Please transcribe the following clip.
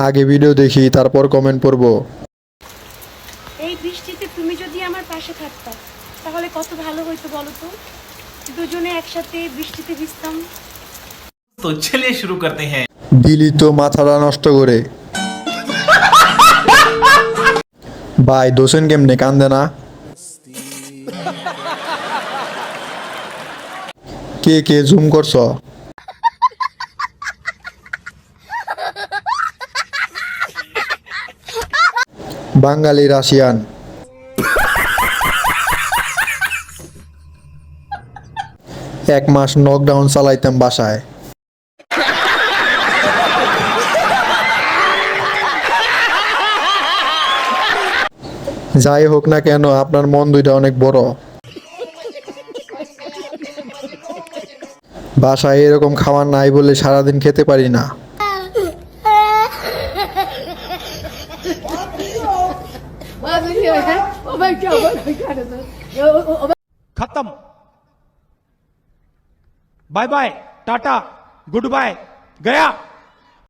আগে ভিডিও দেখি তারপর কমেন্ট পড়ব। এই বৃষ্টিতে তুমি যদি আমার পাশে থাকতা তাহলে কত ভালো হইতো বলো তো, দুজনে একসাথে বৃষ্টিতে ভিজতাম। तो चलिए शुरू करते हैं। দিলি তো মাথাটা নষ্ট করে। ভাই দোষেন কেমনে কান্দে না? কে কে জুম করছ? বাঙালি রাশিয়ান। এক মাস নকডাউন চালাইতাম বাসায়। যাই হোক না কেন আপনার মন দুইটা অনেক বড়। বাসায় এরকম খাবার নাই বলে সারাদিন খেতে পারি না। खत्म। Bye bye tata goodbye गया।